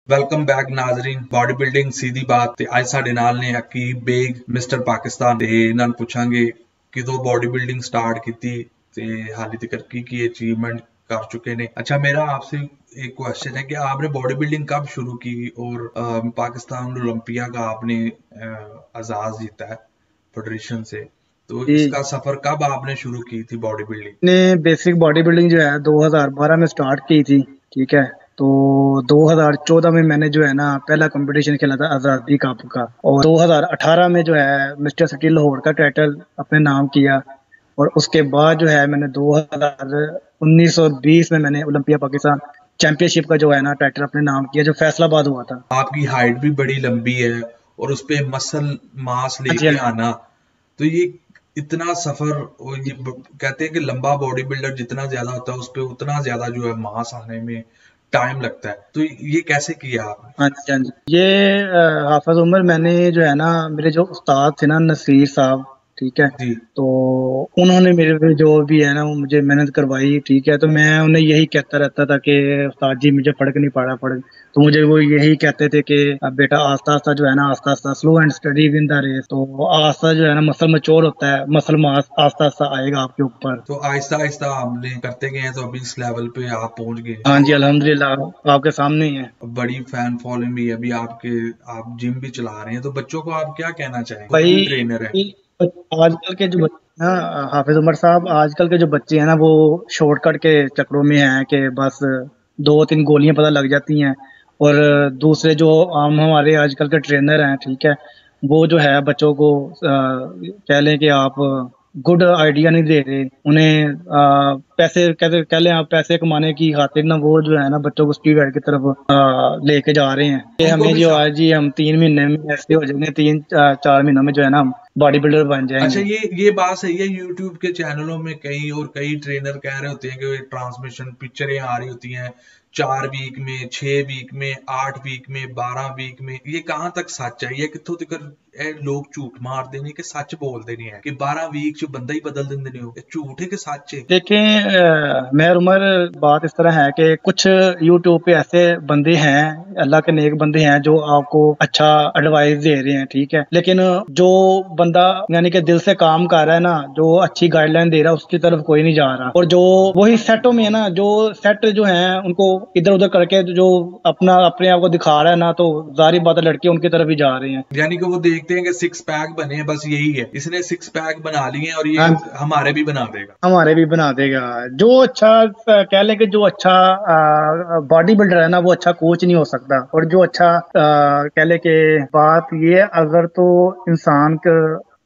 Welcome back नाजरीन। Body building सीधी बात ते अज साडे नाल ने अकीब बेग मिस्टर पाकिस्तान ते इन्हां नूं पुछांगे कि तो बॉडी बिल्डिंग स्टार्ट की ते हाली तक की अचीवमेंट कर चुके ने। अच्छा, मेरा आपसे एक क्वेश्चन है कि आपने बॉडी बिल्डिंग कब शुरू की और पाकिस्तान ओलंपिया का आपने आजाद जीता है फेडरेशन से, तो जी, इसका सफर कब आपने शुरू की थी बॉडी बिल्डिंग? ने बेसिक बॉडी बिल्डिंग जो है 2012 में स्टार्ट की थी। ठीक है, तो 2014 में मैंने जो है ना पहला कंपटीशन खेला था आज़ादी कप का, और 2018 में जो है मिस्टर सिटी लाहौर का टाइटल अपने नाम किया। और उसके बाद जो है मैंने 2019 और 20 में मैंने ओलंपिया पाकिस्तान चैंपियनशिप का जो है ना टाइटल अपने नाम किया, जो फैसलाबाद हुआ था। आपकी हाइट भी बड़ी लंबी है और उस पे मसल मास हाँ जी, हाँ लेके जी। आना, तो ये इतना सफर, और ये कहते हैं कि लंबा बॉडी बिल्डर जितना ज्यादा होता है उस पे उतना ज्यादा जो है मास आने में टाइम लगता है, तो ये कैसे किया आपने? हाँ जी, हाँ जी। ये हाफिज उमर, मैंने जो है ना मेरे जो उस्ताद थे ना नसीर साहब, ठीक है, जी। तो उन्होंने मेरे पे जो भी है ना वो मुझे मेहनत करवाई। ठीक है, तो मैं उन्हें यही कहता रहता था कि उस्ताद जी मुझे फर्क नहीं पड़ा फर्क। तो मुझे वो यही कहते थे कि अब बेटा आस्ता आस्ता जो है ना आस्ता आस्ता slow and steady win the race, तो आस्ता जो है ना मसल मैच्योर होता है, मसल मास आस्ता आस्ता आएगा आपके ऊपर। तो आहिस्ता आहिस्ता आपने करते गए हैं तो अभी इस लेवल पे आप पहुंच गए। हाँ जी, अल्हम्दुलिल्लाह आपके सामने ही है। बड़ी फैन फॉलोइंग भी है अभी आपके, आप जिम भी चला रहे हैं, तो बच्चों को आप क्या कहना चाहेंगे, खुद भाई, भी ट्रेनर है? आजकल के जो बच्चे हैं ना हाफिज उमर साहब, आजकल के जो बच्चे हैं ना वो शॉर्टकट के चक्करों में हैं कि बस दो तीन गोलियां पता लग जाती हैं। और दूसरे जो आम हमारे आजकल के ट्रेनर हैं, ठीक है, वो जो है बच्चों को कह लें कि आप गुड आइडिया नहीं दे रहे उन्हें। पैसे कहते कह लें आप पैसे कमाने की खातिर ना वो जो है ना बच्चों को स्टीरॉयड की तरफ लेके जा रहे हैं कि उनको हमें भी जो सा... आज जी हम 3 महीने में ऐसे हो जाएंगे, 3 4 महीनों में जो है ना हम बॉडी बिल्डर बन अच्छा, जाएंगे। ये बात सही है। यूट्यूब के चैनलों में कई ट्रेनर कह रहे होते हैं कि ट्रांसमिशन पिक्चरें आ रही होती हैं 4 वीक में, 6 वीक में, 8 वीक में, 12 वीक में। ये कहाँ तक सच है? ये कितों तक लोग झूठ मार देने के सच बोल देने हैं कि 12 वीक च बंदा ही बदल देंगे ने हो? ये झूठ है कि सच है? देखें मेहर उमर, बात इस तरह है कि कुछ यूट्यूब पे ऐसे बंदे हैं, अल्लाह के नेक बंदे हैं जो आपको अच्छा एडवाइस दे रहे हैं, ठीक है, लेकिन जो बंदा यानी कि दिल से काम कर रहा है ना, जो अच्छी गाइडलाइन दे रहा है उसकी तरफ कोई नहीं जा रहा। और जो वही सेटों में है ना, जो सेट जो है उनको इधर उधर करके जो अपना अपने आप को दिखा रहा है ना, तो जाहिर बात है लड़के उनकी तरफ ही जा रहे हैं। यानी कि वो देखते हैं कि सिक्स पैक बने हैं, बस यही है, इसने सिक्स पैक बना लिए हैं और ये हाँ, हमारे भी बना देगा। हमारे भी बना देगा। जो अच्छा कह लें कि जो अच्छा बॉडी बिल्डर है ना वो अच्छा कोच नहीं हो सकता। और जो अच्छा कह लें कि बात ये अगर तो इंसान को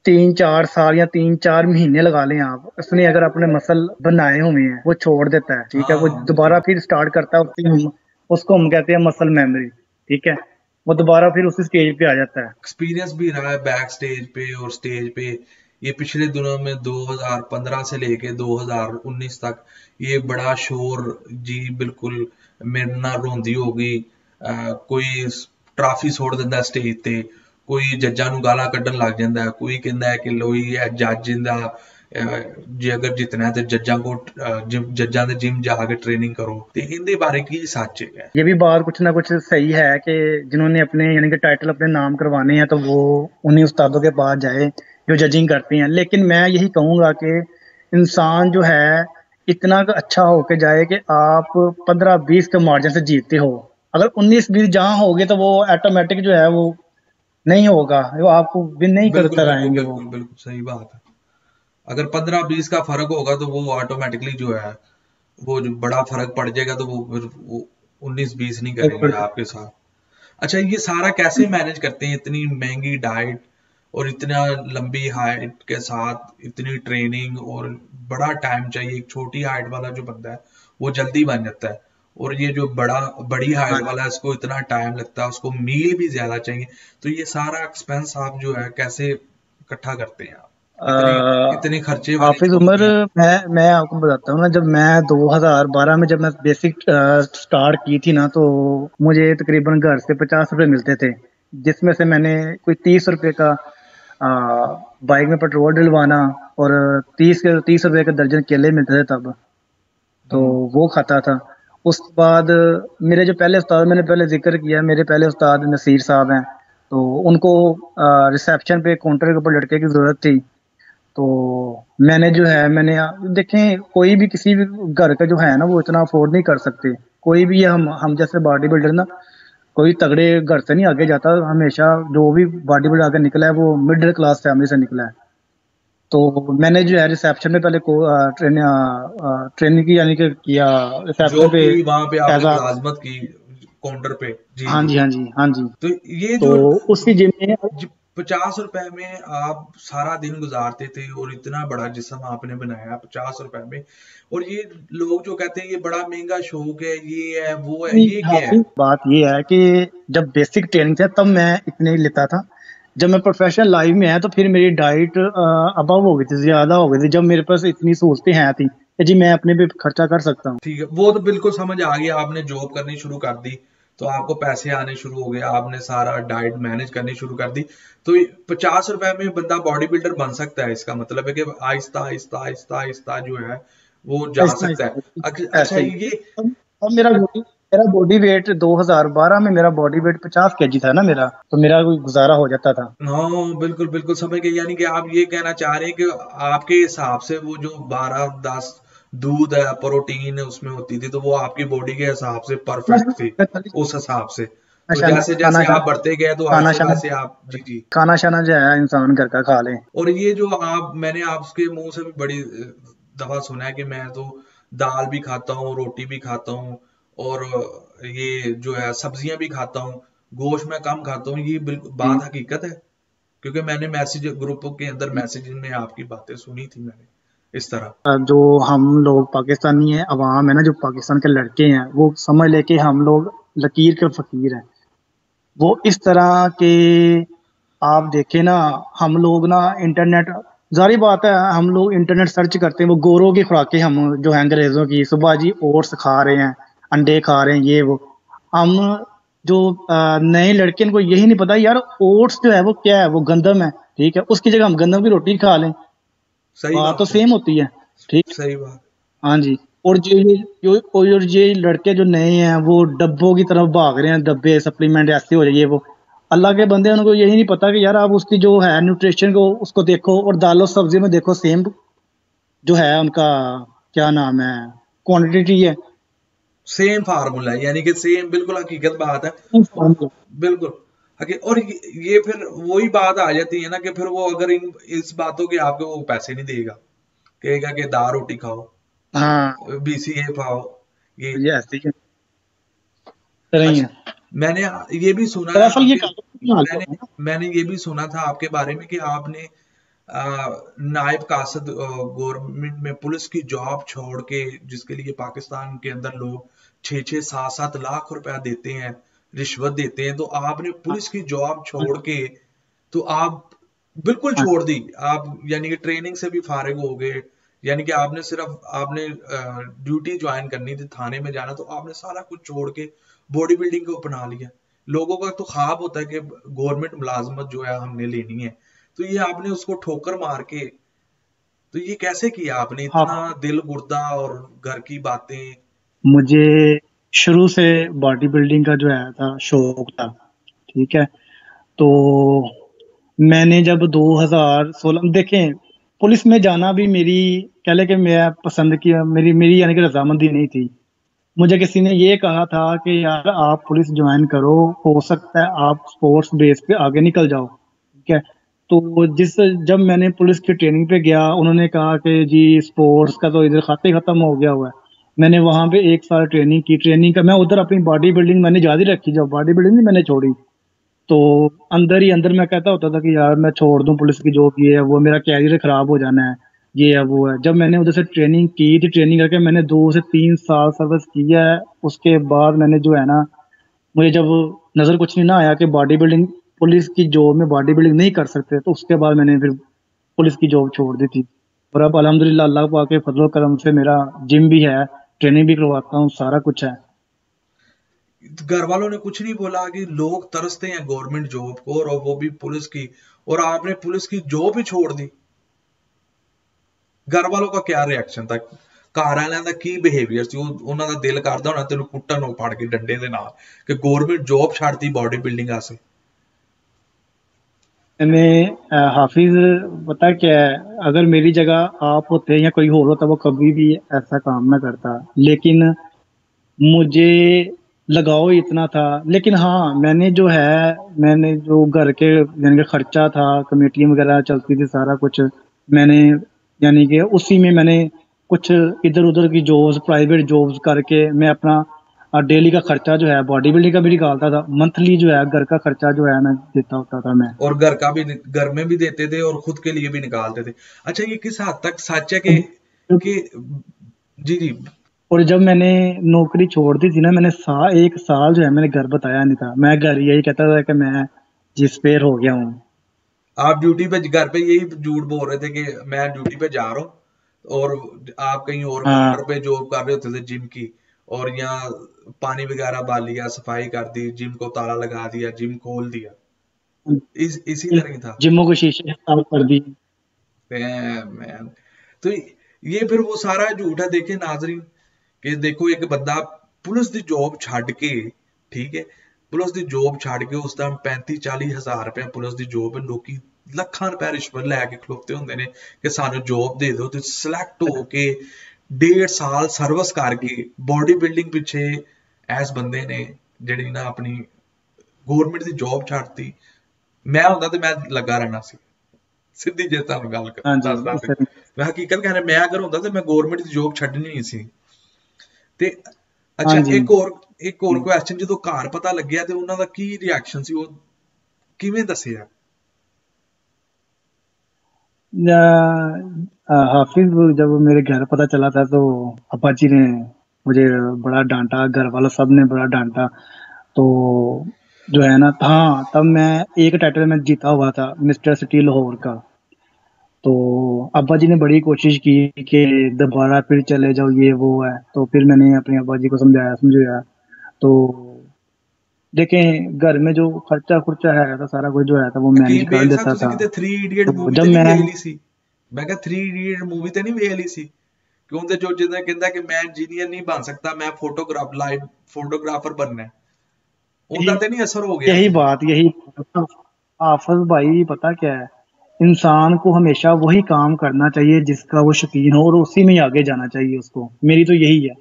3 4 साल या 3 4 महीने लगा लें आप, उसने अगर अपने मसल बनाए हुए हैं वो छोड़ देता है, ठीक है, वो हाँ, दोबारा फिर स्टार्ट करता है, उसको हम कहते हैं मसल मेमोरी। ठीक है, वो दोबारा फिर उसी स्टेज पे आ जाता है। एक्सपीरियंस भी रहा है बैक स्टेज पे और स्टेज पे। ये पिछले दिनों में 2015 से लेके 2019 तक ये बड़ा शोर जी, बिल्कुल मेरे ना रोंदी हो गई। कोई ट्राफी छोड़ दिंदा स्टेज ते, कोई जੱਜਾਂ ਨੂੰ ਗਾਲਾਂ ਕੱਢਣ ਲੱਗ ਜਾਂਦਾ ਹੈ, कोई कहता है कि लो ये जੱਜ ਦਾ ਜੇ अगर जितना है तो जੱਜਾਂ को जੱਜਾਂ ਦੇ जिम जाके ट्रेनिंग करो, ਤੇ ਇਹਦੇ ਬਾਰੇ ਕੀ ਸੱਚ है? ये भी बात कुछ ना कुछ सही है कि जिन्होंने अपने यानी कि टाइटल अपने नाम करवाने हैं तो वो उन्हीं उस्तादों के पास जाए जो जजिंग करते हैं। लेकिन मैं यही कहूंगा कि इंसान जो है इतना अच्छा होके जाए कि आप 15 20 के मार्जिन से जीतते हो। अगर 19 20 जहां होगे तो वो ऑटोमेटिक जो है वो नहीं होगा, वो आपको विन नहीं कर बिल्कुल कर बिल्कुल आएंगे वो। बिल्कुल बिल्कुल सही बात है। अगर 15-20 का फर्क होगा तो वो ऑटोमेटिकली जो है वो जो बड़ा फर्क पड़ जाएगा, तो वो फिर वो 19-20 नहीं करेंगे आपके साथ। अच्छा, ये सारा कैसे मैनेज करते हैं, इतनी महंगी डाइट और इतना लंबी हाइट के साथ इतनी ट्रेनिंग, और बड़ा टाइम चाहिए। एक छोटी हाइट वाला जो बंदा है वो जल्दी बन जाता है, और ये जो बड़ी हाइट वाला है उसको इतना टाइम लगता है, उसको मील भी ज्यादा चाहिए। तो ये सारा एक्सपेंस आप जो है कैसे इकट्ठा करते हैं आप, इतनी इतने खर्चे वाली हाफिज जॉब उमर, भी है? मैं आपको बताता हूँ ना, जब मैं 2012 में जब मैं बेसिक स्टार्ट की थी ना, तो मुझे तकरीबन घर से 50 रुपए मिलते थे, जिसमें से मैंने कोई 30 रुपए का बाइक में पेट्रोल डलवाना, और 30 रुपए के दर्जन केले मिलते थे तब, तो हम्म। वो खाता था। उसके बाद मेरे जो पहले उस्ताद, मैंने पहले जिक्र किया, मेरे पहले उस्ताद नसीर साहब हैं। तो उनको रिसेप्शन पे काउंटर के ऊपर लड़के की ज़रूरत थी। तो मैंने जो है, मैंने देखें, कोई भी किसी भी घर का जो है ना वो इतना अफोर्ड नहीं कर सकते। कोई भी हम जैसे बॉडी बिल्डर ना, कोई तगड़े घर से नहीं आगे जाता। हमेशा जो भी बॉडी बिल्डर आगे निकला है वो मिडिल क्लास फैमिली से निकला है। तो मैंने जो है रिसेप्शन में पहले को ट्रेनिंग की, यानी कि किया रिसेप्शन जॉब पे की वहां पे एज आपने आ। मुलाजमत की काउंटर पे? जी हाँ जी। जी, हाँ जी, हाँ जी। तो ये तो जो उसी जिम में 50 रुपए में आप सारा दिन गुजारते थे और इतना बड़ा जिस्म आपने बनाया 50 रुपए में, और ये लोग जो कहते हैं ये बड़ा महंगा शौक है, ये है वो है, ये क्या है? हाफिज, बात ये है कि जब बेसिक ट्रेनिंग था तब मैं इतने ही लेता था। जब मैं प्रोफेशनल लाइफ में आया तो फिर मेरी डाइट अबव हो गई थी, ज्यादा हो गई थी, जब मेरे पास इतनी सहूलतें हैं थी कि जी मैं अपने पे खर्चा कर सकता हूँ। ठीक है, वो तो बिल्कुल समझ आ गया। आपने जॉब करनी शुरू कर दी तो आपको पैसे आने शुरू हो गए, आपने सारा डाइट मैनेज करनी शुरू कर दी। तो 50 रुपए में बंदा बॉडी बिल्डर बन सकता है, इसका मतलब है कि आहिस्ता आहिस्ता आहिस्ता आहिस्ता जो है वो जा ऐसा सकता है। अच्छा ऐसे ही ये अब मेरा बॉडी वेट 2012 में, मेरा बॉडी वेट 50 kg था ना मेरा, तो मेरा कोई गुजारा हो जाता था। हाँ बिल्कुल बिल्कुल समझ गए। यानी कि आप ये कहना चाह रहे हैं कि आपके हिसाब से वो जो 12-10 दूध है, प्रोटीन है उसमें होती थी, तो वो आपकी बॉडी के हिसाब से परफेक्ट थी, उस हिसाब से। तो खाना जैसे खाना जैसे आप बढ़ते गए तो खाना वैसे शाना वैसे आप जी जी। खाना शाना जो है इंसान घर का खा ले। और ये जो आप, मैंने आपके मुंह से भी बड़ी दफा सुना है कि मैं तो दाल भी खाता हूँ, रोटी भी खाता हूँ, और ये जो है सब्जियां भी खाता हूँ, गोश्त मैं कम खाता हूँ। ये बिल्कुल बात हकीकत है? क्योंकि मैंने मैसेज ग्रुप के अंदर मैसेज में आपकी बातें सुनी थी मैंने इस तरह। जो हम लोग पाकिस्तानी है, अवाम है ना, जो पाकिस्तान के लड़के हैं, वो समझ ले कि हम लोग लकीर के फकीर हैं। वो इस तरह के, आप देखें ना, हम लोग ना इंटरनेट, जारी बात है, हम लोग इंटरनेट सर्च करते हैं, वो गोरों की खुराकें हम जो है अंग्रेजों की, सुबह जी ओट्स खा रहे हैं, अंडे खा रहे हैं, ये वो। हम जो नए लड़के, इनको यही नहीं पता यार ओट्स जो है वो क्या है, वो गंदम है। ठीक है, उसकी जगह हम गंदम की रोटी खा लें, सही बात तो बात है। सेम होती है। ठीक है। सही बात। हाँ जी। और और ये लड़के जो नए हैं वो डब्बों की तरफ भाग रहे हैं, डब्बे सप्लीमेंट ऐसे हो जाइए वो। अल्लाह के बंदे, उनको यही नहीं पता कि यार आप उसकी जो है न्यूट्रिशन को उसको देखो, और दालों सब्जी में देखो सेम जो है उनका, क्या नाम है, क्वांटिटी है। सेम फार्मूला है, यानी कि सेम, बिल्कुल हकीकत बात है। बिल्कुल और ये फिर वही बात आ जाती है ना कि फिर वो अगर इस बातों के आपको वो पैसे नहीं देगा, कहेगा कि दाल रोटी खाओ, हाँ, बीसीए खाओ, ये। ये ऐसे ही तरह ही अच्छा, है। मैंने ये भी सुना है दरअसल ये आपके, हाल मैंने है ना। मैंने ये भी सुना था आपके बारे में कि आपने नायब कासद गवर्नमेंट में पुलिस की जॉब छोड़ के, जिसके लिए पाकिस्तान के अंदर लोग 6-6 7-7 लाख रुपया देते हैं, रिश्वत देते हैं, तो आपने पुलिस की जॉब छोड़ के, तो आप बिल्कुल हाँ, छोड़ दी आप, यानी कि ट्रेनिंग से भी फारिग हो गए। यानी कि आपने सिर्फ आपने ड्यूटी ज्वाइन करनी थी, थाने में जाना, तो आपने सारा कुछ छोड़ के बॉडी बिल्डिंग को अपना लिया। लोगों का तो ख्वाब होता है कि गवर्नमेंट मुलाजमत जो है हमने लेनी है, तो ये आपने उसको ठोकर मार के, तो ये कैसे किया आपने, इतना हाँ, दिल गुर्दा और घर की बातें? मुझे शुरू से बॉडी बिल्डिंग का जो है था शौक था। ठीक है। तो मैंने जब 2016 देखें, पुलिस में जाना भी मेरी, कह ले कि मैं पसंद किया, मेरी मेरी यानी कि रजामंदी नहीं थी। मुझे किसी ने ये कहा था कि यार आप पुलिस ज्वाइन करो, हो सकता है आप स्पोर्ट्स बेस पे आगे निकल जाओ। ठीक है। तो जब मैंने पुलिस की ट्रेनिंग पे गया, उन्होंने कहा कि जी स्पोर्ट्स का तो इधर खाते खत्म हो गया हुआ है। मैंने वहां पे 1 साल ट्रेनिंग की, ट्रेनिंग का मैं उधर अपनी बॉडी बिल्डिंग मैंने जारी रखी, जब बॉडी बिल्डिंग नहीं मैंने छोड़ी। तो अंदर ही अंदर मैं कहता होता था कि यार मैं छोड़ दूं पुलिस की जॉब, ये है वो, मेरा कैरियर खराब हो जाना है, ये है वो है। जब मैंने उधर से ट्रेनिंग की थी, ट्रेनिंग करके मैंने 2 से 3 साल सर्विस किया है, उसके बाद मैंने जो है ना, मुझे जब नजर कुछ नहीं ना आया कि बॉडी बिल्डिंग, पुलिस की जॉब में बॉडी बिल्डिंग नहीं कर सकते, तो उसके बाद मैंने फिर पुलिस की जॉब छोड़ दी थी। और अब अल्हम्दुलिल्लाह अल्लाह पाक के फजल करम से मेरा जिम भी है, ट्रेनिंग भी करवाता हूँ, सारा कुछ है। घर वालों ने कुछ नहीं बोला कि लोग तरसते हैं गवर्नमेंट जॉब को, और वो भी पुलिस की, और आपने पुलिस की जॉब ही छोड़ दी? घर वालों का क्या रिएक्शन था? ਘਰ ਵਾਲਿਆਂ ਦਾ ਕੀ ਬਿਹੇਵੀਅਰ ਸੀ? ਉਹਨਾਂ ਦਾ ਦਿਲ ਕਰਦਾ ਹੋਣਾ ਤੈਨੂੰ ਕੁੱਟਣ ਨੂੰ ਫੜ ਕੇ ਡੰਡੇ ਦੇ ਨਾਲ ਕਿ ਗਵਰਨਮੈਂਟ ਜੌਬ ਛੱਡਦੀ बॉडी बिल्डिंग वास्ते। हाफिज पता क्या है, अगर मेरी जगह आप होते या कोई और होता वो कभी भी ऐसा काम ना करता, लेकिन मुझे लगाव इतना था। लेकिन हाँ, मैंने जो घर के यानी कि खर्चा था, कमेटियाँ वगैरह चलती थी, सारा कुछ मैंने यानी कि उसी में मैंने कुछ इधर उधर की जॉब्स, प्राइवेट जॉब्स करके मैं अपना डेली का खर्चा जो है बॉडी बिल्डिंग का भी निकालता था, मंथली जो है घर का खर्चा जो है मैं देता होता था मैं। और घर का भी, घर में भी देते थे और खुद के लिए भी निकालते थे। अच्छा, ये किस हद तक सच है कि जी जी। और जब मैंने नौकरी छोड़ दी थी ना, मैंने एक साल जो है मैंने घर बताया नहीं था, मैं घर यही कहता था कि मैं जिस्पेयर हो गया हूँ। आप ड्यूटी पे, घर पे यही झूठ बोल रहे थे कि मैं ड्यूटी पे जा रहा हूँ, और आप कहीं और हाँ, काउंटर पे जॉब कर रहे होते थे जिम की, और यहाँ पानी वगैरह डाल लिया, सफाई कर दी, जिम को ताला लगा दिया, जिम खोल दिया, इसी तरह ही था। जिम्मों को शीशे साफ कर दी। मैन, तो ये फिर वो सारा झूठ है। देखे नाजरीन कि देखो, एक बंदा पुलिस दी जॉब छड़ के, ठीक है, पुलिस दी जॉब छड़ के उस टाइम 35-40 हज़ार रुपया पुलिस दी जॉब है, लोग ਲੱਖਾਂ ਰੁਪਏ ਰਿਸ਼ਵਤ ਲੈ ਕੇ ਖਲੋਤੇ ਹੁੰਦੇ ਨੇ ਕਿ ਸਾਨੂੰ ਜੌਬ ਦੇ ਦਿਓ, ਤੇ ਸਿਲੈਕਟ ਹੋ ਕੇ 1.5 ਸਾਲ ਸਰਵਿਸ ਕਰਕੇ ਬੋਡੀ ਬਿਲਡਿੰਗ ਪਿੱਛੇ ਐਸ ਬੰਦੇ ਨੇ ਜਿਹੜੀ ਨਾ ਆਪਣੀ ਗਵਰਨਮੈਂਟ ਦੀ ਜੌਬ ਛੱਡਤੀ। ਮੈਂ ਹੁੰਦਾ ਤੇ ਮੈਂ ਲੱਗਾ ਰਹਿਣਾ ਸੀ, ਸਿੱਧੀ ਜੇ ਤੁਹਾਨੂੰ ਗੱਲ ਦੱਸਦਾ ਸੀ, ਮੈਂ ਹਕੀਕਤ ਕਹਿ ਰਿਹਾ, ਮੈਂ ਅਗਰ ਹੁੰਦਾ ਤੇ ਮੈਂ ਗਵਰਨਮੈਂਟ ਦੀ ਜੌਬ ਛੱਡਣੀ ਨਹੀਂ ਸੀ। ਤੇ ਅੱਛਾ, ਇੱਕ ਹੋਰ ਕੁਐਸਚਨ, ਜਦੋਂ ਘਰ ਪਤਾ ਲੱਗਿਆ ਤੇ ਉਹਨਾਂ ਦਾ ਕੀ ਰਿਐਕਸ਼ਨ ਸੀ, ਉਹ ਕਿਵੇਂ ਦੱਸਿਆ? हाफिज, जब मेरे घर पता चला था तो अब्बा जी ने मुझे बड़ा डांटा, घर वालों सब ने बड़ा डांटा। तो जो है ना, हाँ, तब मैं एक टाइटल में जीता हुआ था, मिस्टर सिटी लाहौर का। तो अब्बा जी ने बड़ी कोशिश की कि दोबारा फिर चले जाओ, ये वो है। तो फिर मैंने अपने अब्बा जी को समझाया। तो देखें, घर में जो खर्चा खुर्चा है था, सारा कुछ जो है था वो मैनेज कर ਬੇਗ ਸਾਹਿਬ, लेता ਤੁਸੀਂ था। ਕਿਤੇ 3 ਇਡੀਅਟ तो ਮੂਵੀ जब ਤੇ ਨਹੀਂ ਵੇਖ मैं ਲਈ ਸੀ? ਮੈਂ ਕਿਹਾ 3 ਇਡੀਅਟ ਮੂਵੀ ਤੇ ਨਹੀਂ ਵੇਖ ਲਈ ਸੀ ਕਿ ਉਹਦੇ ਜੋ ਜਿੱਦਾਂ ਕਹਿੰਦਾ ਕਿ ਮੈਂ ਇੰਜੀਨੀਅਰ ਨਹੀਂ ਬਣ ਸਕਦਾ, ਮੈਂ ਲਾਈਵ फोटोग्राफर बनना है, ਉਹਦਾ ਤੇ ਨਹੀਂ असर हो गया? यही हाफिज भाई, पता क्या है, इंसान को हमेशा वही काम करना चाहिए जिसका वो शौकीन हो, और उसी में ही आगे जाना चाहिए उसको। मेरी तो यही है,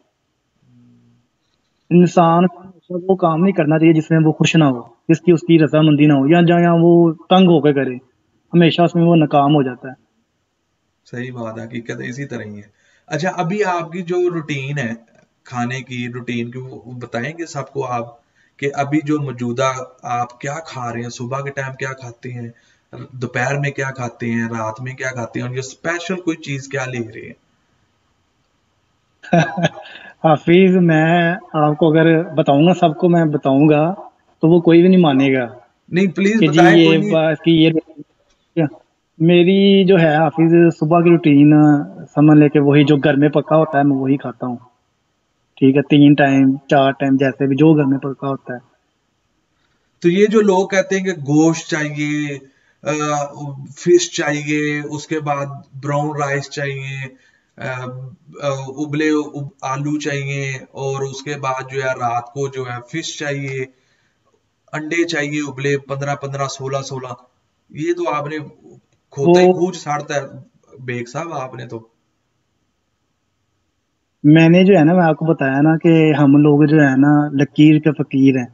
इंसान को हमेशा वो काम नहीं करना चाहिए जिसमें वो खुश ना हो, जिसकी उसकी रजामंदी ना हो, या जहाँ वो तंग होकर करे, हमेशा उसमें वो नाकाम हो जाता है। सही बात है, हकीकत इसी तरह ही है। अच्छा, अभी आपकी जो रूटीन है, खाने की रूटीन की, वो बताएंगे सबको आप कि अभी जो मौजूदा आप क्या खा रहे हैं? सुबह के टाइम क्या खाते हैं, दोपहर में क्या खाते हैं, रात में क्या खाते हैं, और ये स्पेशल कोई चीज क्या ले रहे हैं? हाफिज, मैं आपको अगर बताऊंगा, सबको मैं बताऊंगा तो वो कोई भी नहीं मानेगा नहीं, प्लीज कि जी बताएं, कोई ये नहीं। बात की ये मेरी जो है हाफिज, सुबह की रूटीन समझ लेके वही जो घर में पका होता है मैं वही खाता हूँ। ठीक है, 3 टाइम 4 टाइम जैसे भी जो घर में पका होता है। तो ये जो लोग कहते हैं कि गोश्त चाहिए, फिश चाहिए, उसके बाद ब्राउन राइस चाहिए, आलू चाहिए, और उसके बाद जो है रात को जो है फिश चाहिए, अंडे चाहिए उबले 15-15, 16-16, ये तो आपने वो खोता ही खूज साड़ता है बेग साहब आपने तो। मैंने जो है ना, मैं आपको बताया ना कि हम लोग जो है ना लकीर के फकीर हैं।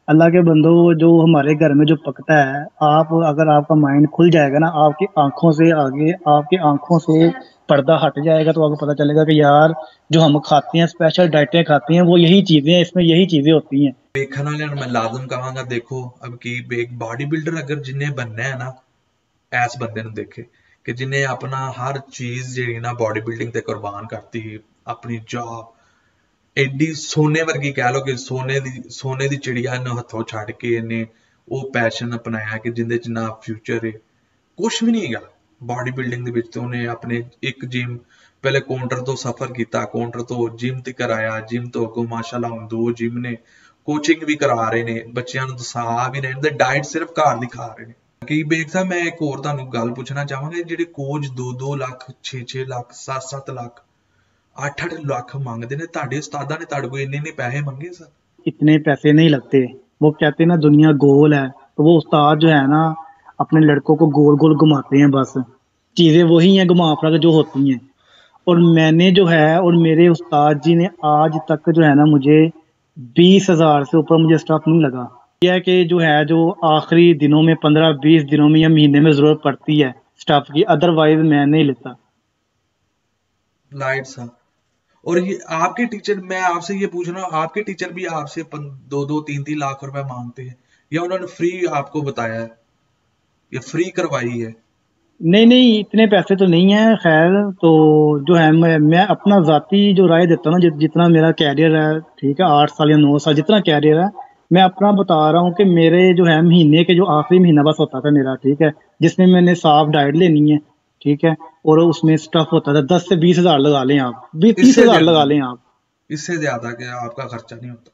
अल्लाह के बंदो, जो हमारे घर में जो पकता है, आप अगर आपका माइंड खुल जाएगा ना, आपकी आंखों से आगे, आपकी आंखों से पर्दा हट जाएगा, तो आपको पता चलेगा कि यार जो हम खाते हैं, स्पेशल डाइटें खाते हैं, वो यही चीजें हैं, इसमें यही चीजें होती हैं। देखने वाले मैं लाजम कहांगा, देखो अब की एक बॉडी बिल्डर अगर जिन्हें बनना है ना, ਐਸ ਬੰਦੇ ਨੂੰ ਦੇਖੇ ਕਿ ਜਿਨੇ ਆਪਣਾ ਹਰ ਚੀਜ਼ ਜਿਹੜੀ ਨਾ ਬੋਡੀ ਬਿਲਡਿੰਗ ਤੇ ਕੁਰਬਾਨ ਕਰਤੀ, ਆਪਣੀ ਜੌਬ ਐਡੀ ਸੋਨੇ ਵਰਗੀ ਕਹਿ ਲੋ ਕਿ ਸੋਨੇ ਦੀ ਚਿੜੀਆ ਨੂੰ ਹੱਥੋਂ ਛੱਡ ਕੇ ਇਹਨੇ ਉਹ ਪੈਸ਼ਨ ਅਪਣਾਇਆ ਕਿ ਜਿੰਦੇ ਚ ਨਾ ਫਿਊਚਰ ਹੈ, ਕੁਛ ਵੀ ਨਹੀਂ ਹੈਗਾ ਬੋਡੀ ਬਿਲਡਿੰਗ ਦੇ ਵਿੱਚ। ਤੇ ਉਹਨੇ ਆਪਣੇ ਇੱਕ ਜਿਮ, ਪਹਿਲੇ ਕਾਊਂਟਰ ਤੋਂ ਸਫਰ ਕੀਤਾ, ਕਾਊਂਟਰ ਤੋਂ ਜਿਮ ਤੇ ਕਰਾਇਆ, ਜਿਮ ਤੋਂ ਅੱਗੋਂ ਮਾਸ਼ਾਅੱਲਾ ਹੁਣ 2 ਜਿਮ ਨੇ, ਕੋਚਿੰਗ ਵੀ ਕਰਾ ਰਹੇ ਨੇ, ਬੱਚਿਆਂ ਨੂੰ ਦਸਾ ਵੀ ਰਹੇ ਨੇ, ਤੇ ਡਾਈਟ ਸਿਰਫ ਘਰ ਦੀ ਖਾ ਰਹੇ ਨੇ। ਕੀ ਬੇਗ ਸਾਹਿਬ, ਮੈਂ ਇੱਕ ਹੋਰ ਤੁਹਾਨੂੰ ਗੱਲ ਪੁੱਛਣਾ ਚਾਹਾਂਗਾ, ਜਿਹੜੇ ਕੋਚ 2-2 ਲੱਖ 6-6 ਲੱਖ 7-7 ਲੱਖ 8-8 ਲੱਖ ਮੰਗਦੇ ਨੇ ਤੁਹਾਡੇ ਉਸਤਾਦਾਂ ਨੇ ਤੁਹਾਡੇ ਕੋਲ ਇੰਨੇ ਪੈਸੇ ਮੰਗੇ ਸਰ? इतने पैसे नहीं लगते। वो कहते हैं ना दुनिया गोल है, तो वो उस्ताद जो है ना अपने लड़कों को गोल गोल घुमाते हैं, बस चीजें वही हैं घुमा फिरा के जो होती हैं। और मैंने जो है और मेरे उस्ताद जी ने आज तक जो है ना मुझे 20,000 से ऊपर मुझे स्टाफ नहीं लगा। यह है कि जो है जो आखिरी दिनों में 15-20 दिनों में या महीने में जरूरत पड़ती है स्टाफ की, अदरवाइज मैं नहीं लेता। लाइट सा। और ये आपके टीचर, मैं आपसे ये पूछ रहा हूँ, आपके टीचर भी आपसे 2-2, 3-3 लाख रुपए मांगते हैं या उन्होंने फ्री आपको बताया है या फ्री करवाई है? नहीं नहीं, इतने पैसे तो नहीं है। खैर तो जो है मैं अपना जाती जो राय देता हूँ ना, जितना मेरा कैरियर है, ठीक है, 8 साल या 9 साल जितना कैरियर है, मैं अपना बता रहा हूँ कि मेरे जो है महीने के जो आखिरी महीना बस होता था मेरा, ठीक है, जिसमें मैंने साफ डाइट लेनी है, ठीक है, और उसमें स्टफ होता था 10 से 20 हजार लगा लें आप, 20-30 हजार लगा लें आप। इससे ज्यादा क्या आपका खर्चा नहीं होता?